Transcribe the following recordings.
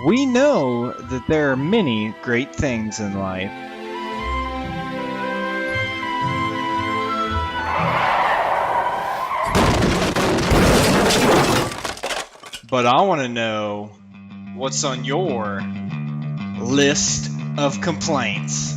We know that there are many great things in life, but I want to know what's on your list of complaints.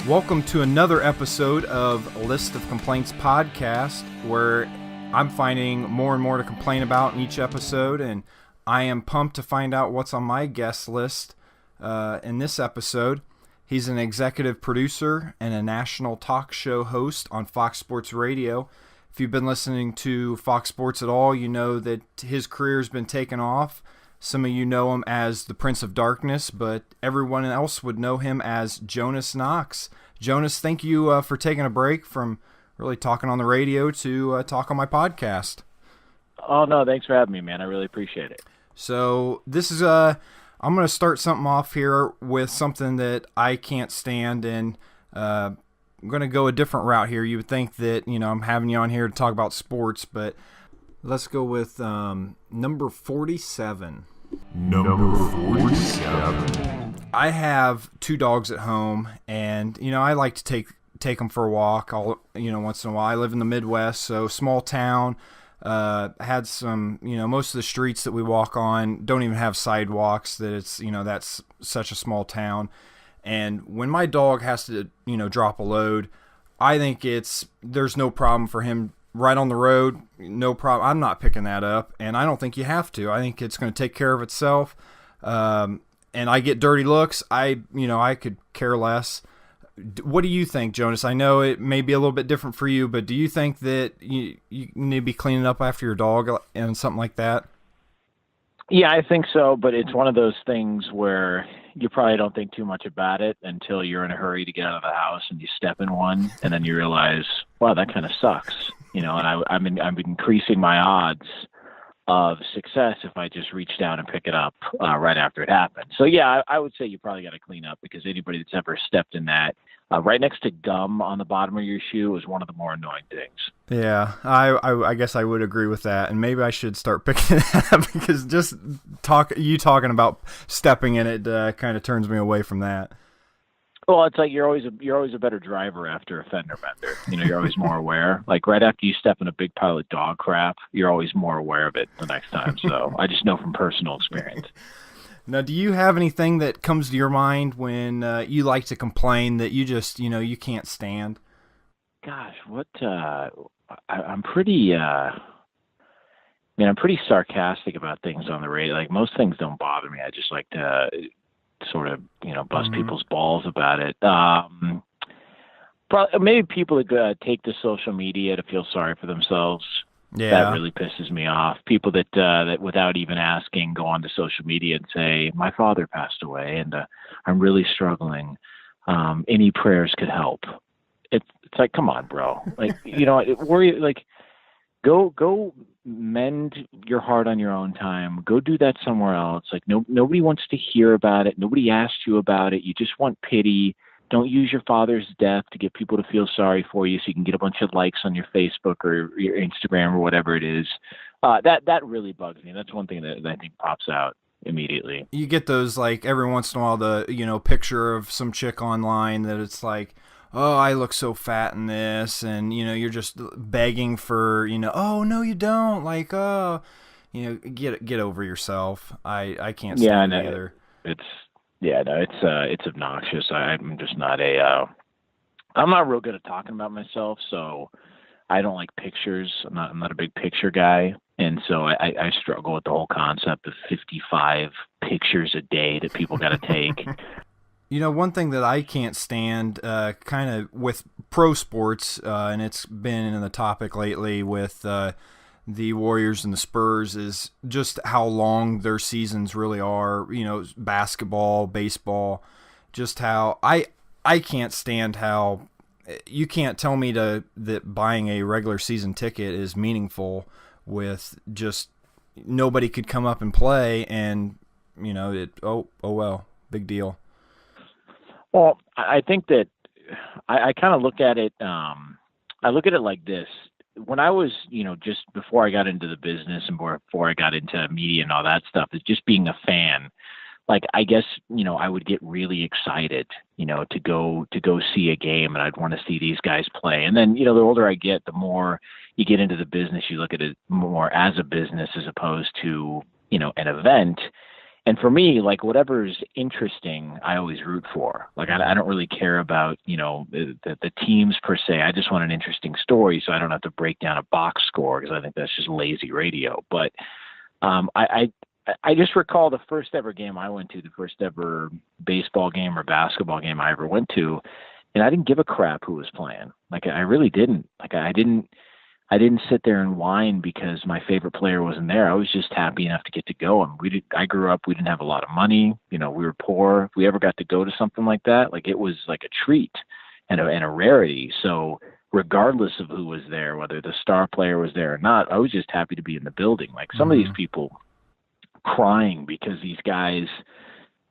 Welcome to another episode of List of Complaints podcast, where I'm finding more and more to complain about in each episode, and I am pumped to find out what's on my guest list in this episode. He's an executive producer and a national talk show host on Fox Sports Radio. If you've been listening to Fox Sports at all, you know that his career has been taken off. Some of you know him as the Prince of Darkness, but everyone else would know him as Jonas Knox. Jonas, thank you for taking a break from really talking on the radio to talk on my podcast. Oh, no, thanks for having me, man. I really appreciate it. So this is I'm going to start something off here with something that I can't stand, and I'm going to go a different route here. You would think that, I'm having you on here to talk about sports, but let's go with number 47. Number 47. I have two dogs at home, and I like to take them for a walk once in a while. I live in the Midwest, so small town. Had some, most of the streets that we walk on don't even have sidewalks. That it's, that's such a small town. And when my dog has to, drop a load, I think there's no problem for him right on the road. No problem. I'm not picking that up, and I don't think you have to. I think it's going to take care of itself. And I get dirty looks. I could care less. What do you think, Jonas? I know it may be a little bit different for you, but do you think that you need to be cleaning up after your dog and something like that? Yeah, I think so, but it's one of those things where you probably don't think too much about it until you're in a hurry to get out of the house and you step in one, and then you realize, wow, that kind of sucks. And I'm increasing my odds of success if I just reach down and pick it up right after it happened. So yeah, I would say you probably got to clean up, because anybody that's ever stepped in that right next to gum on the bottom of your shoe is one of the more annoying things. Yeah, I guess I would agree with that, and maybe I should start picking it up, because just talking about stepping in it kind of turns me away from that. Well, it's like you're always a better driver after a fender bender. You're always more aware. Like right after you step in a big pile of dog crap, you're always more aware of it the next time. So I just know from personal experience. Now, do you have anything that comes to your mind when you like to complain that you just, you can't stand? Gosh, I'm pretty, I'm pretty sarcastic about things on the radio. Like most things don't bother me. I just like to sort of, bust people's balls about it. Maybe people that take to social media to feel sorry for themselves. Yeah. That really pisses me off. People that without even asking go onto social media and say, my father passed away and I'm really struggling. Any prayers could help. It's like, come on, bro. Like, go mend your heart on your own time. Go do that somewhere else. Like nobody wants to hear about it. Nobody asked you about it. You just want pity. Don't use your father's death to get people to feel sorry for you so you can get a bunch of likes on your Facebook or your Instagram or whatever it is. That really bugs me. That's one thing that I think pops out immediately. You get those, like, every once in a while, the, picture of some chick online that it's like, oh, I look so fat in this, and, you're just begging for, oh, no, you don't, like, oh, get over yourself. I can't stand it either. It's obnoxious. I'm just not I'm not real good at talking about myself, so I don't like pictures. I'm not a big picture guy, and so I struggle with the whole concept of 55 pictures a day that people got to take. One thing that I can't stand kind of with pro sports, and it's been in the topic lately with the Warriors and the Spurs, is just how long their seasons really are. Basketball, baseball, just how I can't stand how you can't tell me that buying a regular season ticket is meaningful with just nobody could come up and play, and oh well, big deal. Well, I think that I kind of look at it. I look at it like this. When I was, just before I got into the business and before I got into media and all that stuff, is just being a fan. Like, I guess, I would get really excited, to go see a game, and I'd want to see these guys play. And then, the older I get, the more you get into the business, you look at it more as a business as opposed to, an event. And for me, like, whatever's interesting, I always root for. Like, I don't really care about, the teams per se. I just want an interesting story, so I don't have to break down a box score, because I think that's just lazy radio. But I just recall the first ever game I went to, the first ever baseball game or basketball game I ever went to, and I didn't give a crap who was playing. Like, I really didn't. Like, I didn't sit there and whine because my favorite player wasn't there. I was just happy enough to get to go. And I grew up, we didn't have a lot of money. We were poor. If we ever got to go to something like that, like, it was like a treat and a rarity. So regardless of who was there, whether the star player was there or not, I was just happy to be in the building. Like, some of these people crying because these guys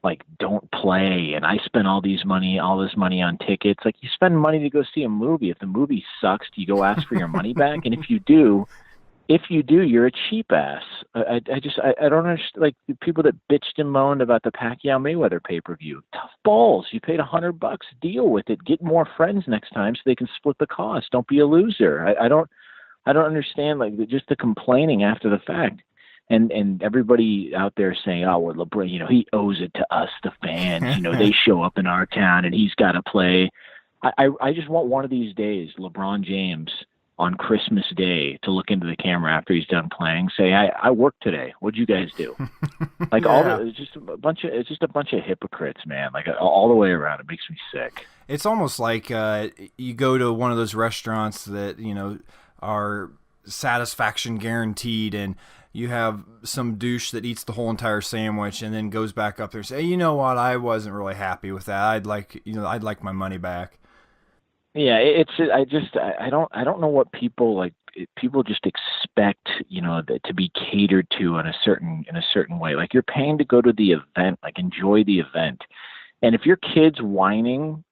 like don't play, and I spent all this money on tickets. Like, you spend money to go see a movie. If the movie sucks, do you go ask for your money back? And if you do, you're a cheap ass. I don't understand, like, the people that bitched and moaned about the Pacquiao Mayweather pay-per-view. Tough balls. You paid $100, deal with it. Get more friends next time so they can split the cost. Don't be a loser. I don't understand, like, just the complaining after the fact. And everybody out there saying, oh, well, LeBron, he owes it to us, the fans. They show up in our town and he's got to play. I just want one of these days, LeBron James on Christmas Day, to look into the camera after he's done playing, say, I worked today. What'd you guys do? Like, it's just a bunch of hypocrites, man. Like, all the way around. It makes me sick. It's almost like you go to one of those restaurants that, are satisfaction guaranteed, and you have some douche that eats the whole entire sandwich and then goes back up there and say, hey, you know what? I wasn't really happy with that. I'd like my money back. Yeah, I don't know what people like. People just expect, to be catered to in a certain way. Like, you're paying to go to the event, like, enjoy the event. And if your kid's whining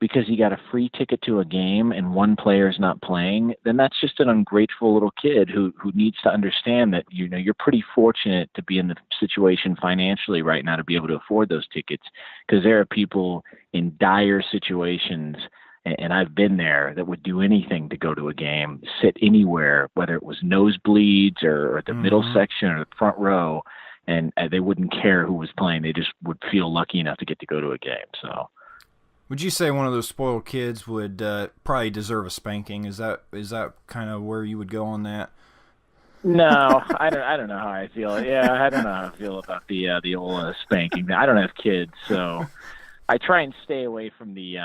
because he got a free ticket to a game and one player's not playing, then that's just an ungrateful little kid who needs to understand that, you're pretty fortunate to be in the situation financially right now to be able to afford those tickets, because there are people in dire situations, and I've been there, that would do anything to go to a game, sit anywhere, whether it was nosebleeds or the middle section or the front row, and they wouldn't care who was playing. They just would feel lucky enough to get to go to a game. So, would you say one of those spoiled kids would probably deserve a spanking? Is that kind of where you would go on that? No, I don't know how I feel. Yeah, I don't know how I feel about the old spanking. I don't have kids, so I try and stay away from the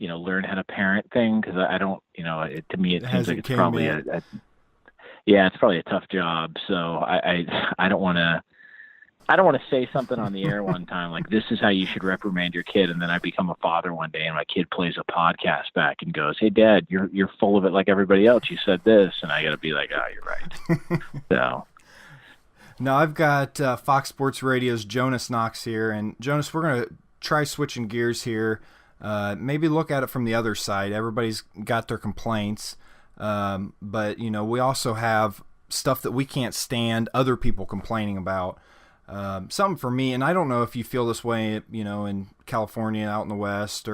learn how to parent thing, because I don't, to me it seems like it's probably it's probably a tough job. So I don't want to. I don't want to say something on the air one time like, this is how you should reprimand your kid, and then I become a father one day and my kid plays a podcast back and goes, hey, Dad, you're full of it like everybody else. You said this, and I got to be like, oh, you're right. So. Now I've got Fox Sports Radio's Jonas Knox here, and Jonas, we're going to try switching gears here. Maybe look at it from the other side. Everybody's got their complaints, but we also have stuff that we can't stand other people complaining about. Something for me, and I don't know if you feel this way, in California, out in the West,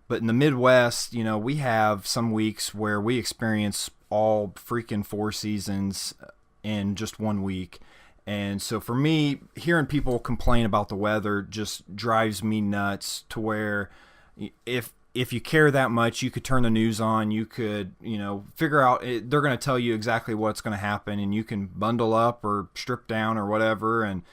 but in the Midwest, we have some weeks where we experience all freaking 4 seasons in just 1 week. And so for me, hearing people complain about the weather just drives me nuts, to where if you care that much, you could turn the news on, you could, figure out, they're going to tell you exactly what's going to happen, and you can bundle up or strip down or whatever and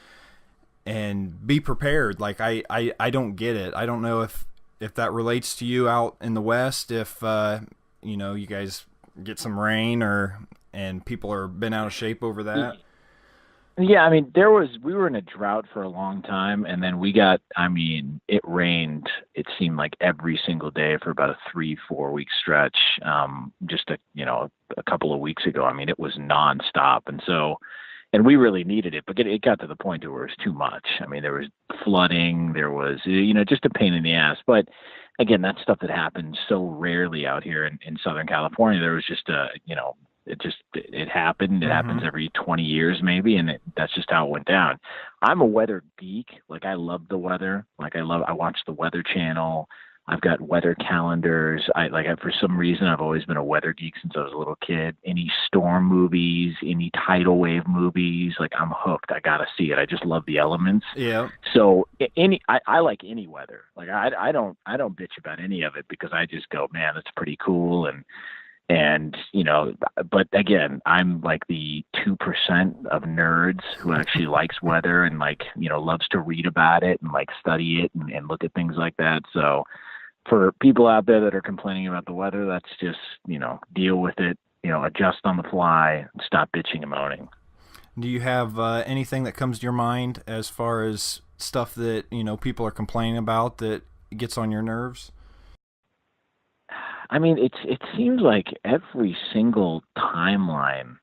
be prepared. Like, I don't get it. I don't know if that relates to you out in the West, if, you guys get some rain and people are been out of shape over that. Yeah, I mean, we were in a drought for a long time, and then it rained, it seemed like every single day for about a 3-4 week stretch. Just a couple of weeks ago, I mean, it was nonstop. And so and we really needed it, but it got to the point where it was too much. I mean, there was flooding, there was, just a pain in the ass. But again, that's stuff that happens so rarely out here in Southern California. There was just it happened. It happens every 20 years maybe, and that's just how it went down. I'm a weather geek. Like, I love the weather. Like, I watch the Weather Channel. I've got weather calendars. For some reason, I've always been a weather geek since I was a little kid. Any storm movies, any tidal wave movies, like, I'm hooked. I gotta see it. I just love the elements. Yeah. So I like any weather. Like, I don't bitch about any of it, because I just go, man, that's pretty cool. And but again, I'm like the 2% of nerds who actually likes weather and loves to read about it and study it and look at things like that. So for people out there that are complaining about the weather, that's just, deal with it, adjust on the fly, stop bitching and moaning. Do you have anything that comes to your mind as far as stuff that, people are complaining about that gets on your nerves? I mean, it seems like every single timeline,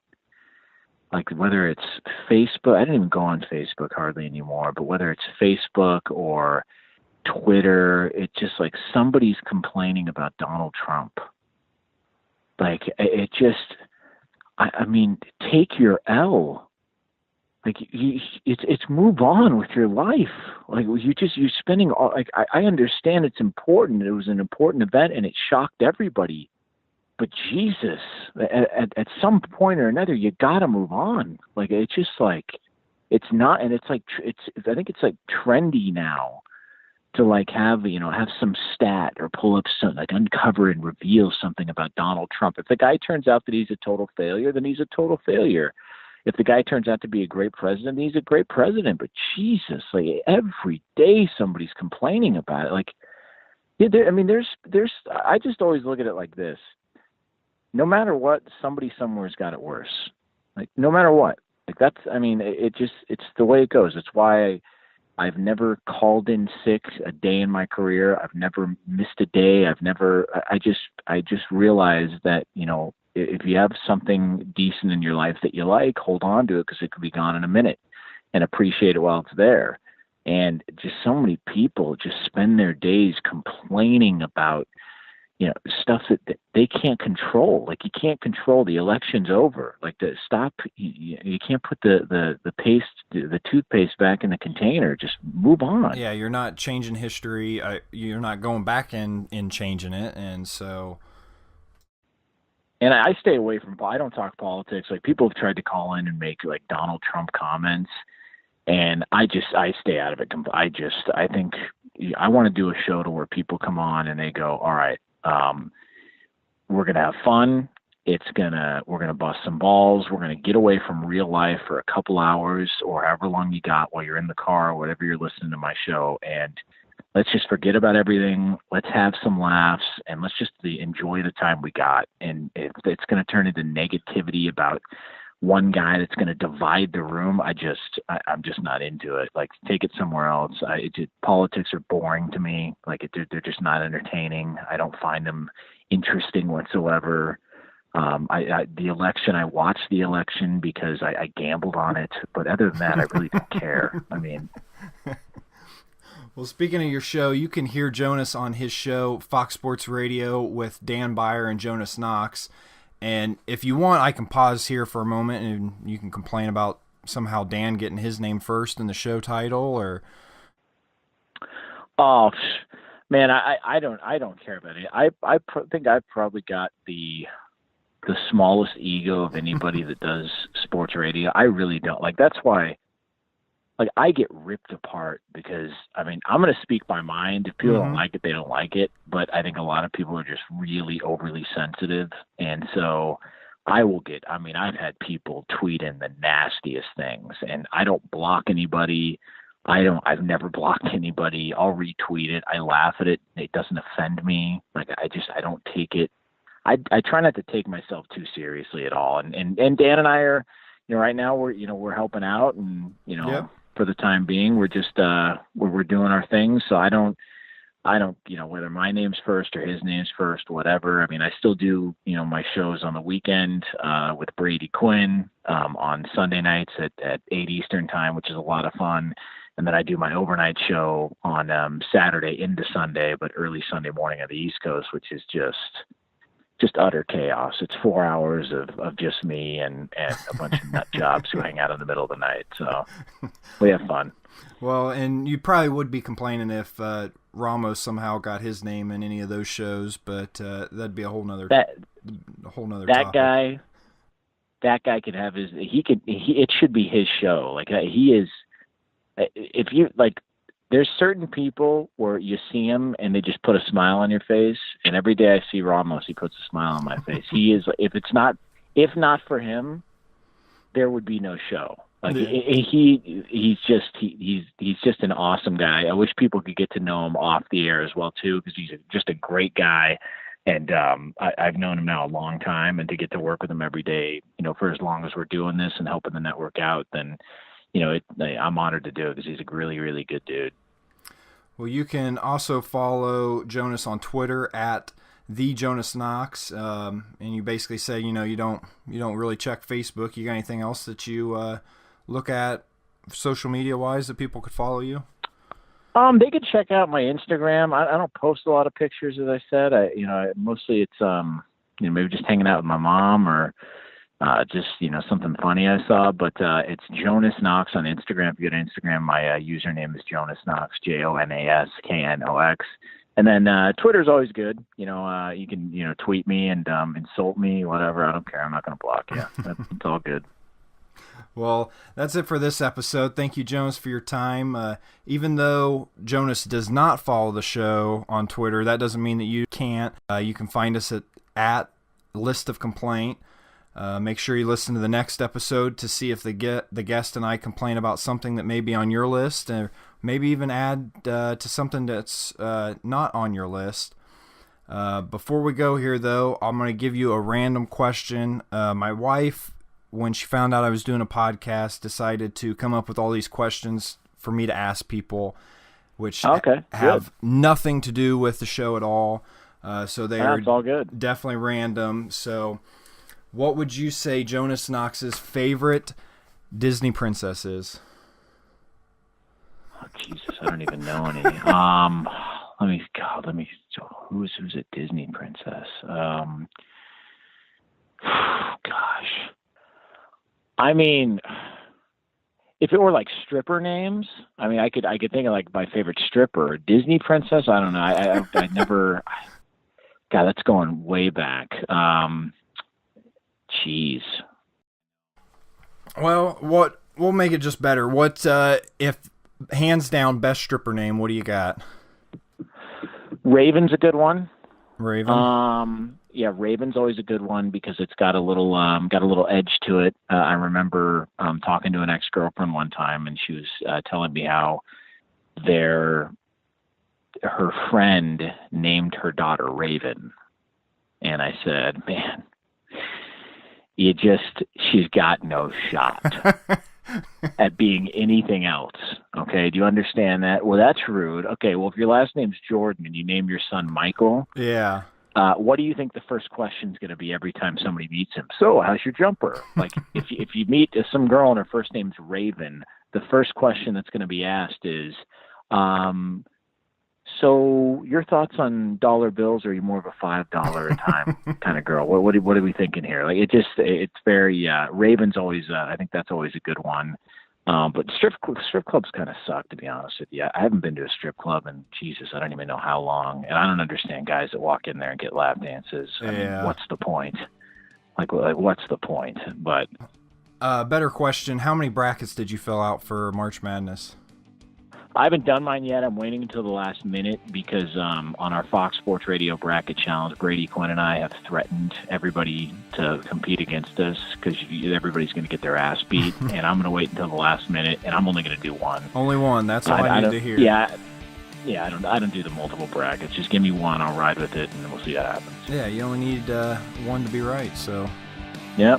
like whether it's Facebook, I don't even go on Facebook hardly anymore, but whether it's Facebook or Twitter, it's just like somebody's complaining about Donald Trump. Like, I mean, take your L. Like, it's move on with your life. Like, you're spending all, like, I understand it's important. It was an important event and it shocked everybody. But Jesus, at some point or another, you gotta move on. Like, it's just like, it's not, and it's like, I think it's like trendy now to have some stat or pull up some, uncover and reveal something about Donald Trump. If the guy turns out that he's a total failure, then he's a total failure. If the guy turns out to be a great president, he's a great president. But Jesus, like, every day somebody's complaining about it. Like, there's. I just always look at it like this: no matter what, somebody somewhere's got it worse. Like, no matter what. Like, that's. I mean, it's the way it goes. It's why I've never called in sick a day in my career. I've never missed a day. I just realized that, if you have something decent in your life that you like, hold on to it, because it could be gone in a minute, and appreciate it while it's there. And just so many people just spend their days complaining about, stuff that they can't control. Like, you can't control the election's over. Like, you can't put the toothpaste back in the container. Just move on. Yeah, you're not changing history. You're not going back and changing it. And so... And I stay away from, I don't talk politics. Like, people have tried to call in and make Donald Trump comments, and I stay out of it. I think I want to do a show to where people come on and they go, all right, we're going to have fun. We're going to bust some balls. We're going to get away from real life for a couple hours or however long you got while you're in the car or whatever you're listening to my show. And let's just forget about everything. Let's have some laughs, and let's just enjoy the time we got. And if it's going to turn into negativity about one guy that's going to divide the room, I'm just not into it. Like, take it somewhere else. Politics are boring to me. Like, they're just not entertaining. I don't find them interesting whatsoever. The election, I watched the election because I gambled on it. But other than that, I really don't care. I mean... Well, speaking of your show, you can hear Jonas on his show, Fox Sports Radio, with Dan Byer and Jonas Knox. And if you want, I can pause here for a moment and you can complain about somehow Dan getting his name first in the show title, or... Oh, man, I don't care about it. I think I've probably got the smallest ego of anybody that does sports radio. I really don't. Like, that's why... Like, I get ripped apart because, I mean, I'm going to speak my mind. If people don't like it, they don't like it. But I think a lot of people are just really overly sensitive. And so I've had people tweet in the nastiest things, and I don't block anybody. I've never blocked anybody. I'll retweet it. I laugh at it. It doesn't offend me. Like, I don't take it. I try not to take myself too seriously at all. And Dan and I are, right now we're helping out, and, Yep. For the time being, we're just we're doing our thing. So I don't I don't, whether my name's first or his name's first, whatever. I mean, I still do, my shows on the weekend with Brady Quinn on Sunday nights at 8 Eastern time, which is a lot of fun. And then I do my overnight show on Saturday into Sunday, but early Sunday morning on the East Coast, which is just utter chaos. It's 4 hours of just me and a bunch of nut jobs who hang out in the middle of the night. So we have fun. Well, and you probably would be complaining if Ramos somehow got his name in any of those shows, but that'd be a whole nother topic. That guy could have it should be his show. Like he is, if you like, there's certain people where you see him and they just put a smile on your face. And every day I see Ramos, he puts a smile on my face. He is, if not for him, there would be no show. Like he's just an awesome guy. I wish people could get to know him off the air as well too, because he's just a great guy. And I've known him now a long time, and to get to work with him every day, for as long as we're doing this and helping the network out, then I'm honored to do it because he's a really, really good dude. Well, you can also follow Jonas on Twitter at the Jonas Knox, and you basically say you don't really check Facebook. You got anything else that you look at social media wise that people could follow you? They could check out my Instagram. I don't post a lot of pictures, as I said. Mostly it's maybe just hanging out with my mom or just something funny I saw. But it's Jonas Knox on Instagram. If you go to Instagram, my username is Jonas Knox, JONASKNOX. And then Twitter's always good. You can tweet me and insult me, whatever. I don't care. I'm not going to block you. It's all good. Well, that's it for this episode. Thank you, Jonas, for your time. Even though Jonas does not follow the show on Twitter, that doesn't mean that you can't. You can find us at List of Complaint. Make sure you listen to the next episode to see if the guest and I complain about something that may be on your list, or maybe even add to something that's not on your list. Before we go here, though, I'm going to give you a random question. My wife, when she found out I was doing a podcast, decided to come up with all these questions for me to ask people, which have nothing to do with the show at all. So they are all good. Definitely random. So what would you say Jonas Knox's favorite Disney princess is? Oh, Jesus, I don't even know any. Who's a Disney princess? Gosh. I mean, if it were like stripper names, I mean, I could think of like my favorite stripper. Disney princess, I don't know. I never. God, that's going way back. Jeez. Well, we'll make it just better. What if hands down best stripper name? What do you got? Raven's a good one. Raven. Yeah, Raven's always a good one because it's got a little edge to it. I remember talking to an ex-girlfriend one time, and she was telling me how her friend named her daughter Raven, and I said, "Man, she's got no shot at being anything else." Okay, do you understand that? Well, that's rude. Okay, well, if your last name's Jordan and you name your son Michael, yeah. What do you think the first question is going to be every time somebody meets him? So, how's your jumper? Like, if you meet some girl and her first name's Raven, the first question that's going to be asked is, so your thoughts on dollar bills? Or are you more of a $5 a time kind of girl? What are we thinking here? Like, it's very Raven's always. I think that's always a good one. But strip clubs kind of suck, to be honest with you. I haven't been to a strip club in, Jesus, I don't even know how long. And I don't understand guys that walk in there and get lap dances. I mean, what's the point? Like, what's the point? But better question, how many brackets did you fill out for March Madness? I haven't done mine yet. I'm waiting until the last minute because on our Fox Sports Radio Bracket Challenge, Brady Quinn and I have threatened everybody to compete against us because everybody's going to get their ass beat. And I'm going to wait until the last minute, and I'm only going to do one. Only one. That's all I need to hear. Yeah. I don't do the multiple brackets. Just give me one. I'll ride with it, and then we'll see what happens. Yeah, you only need one to be right. So. Yep.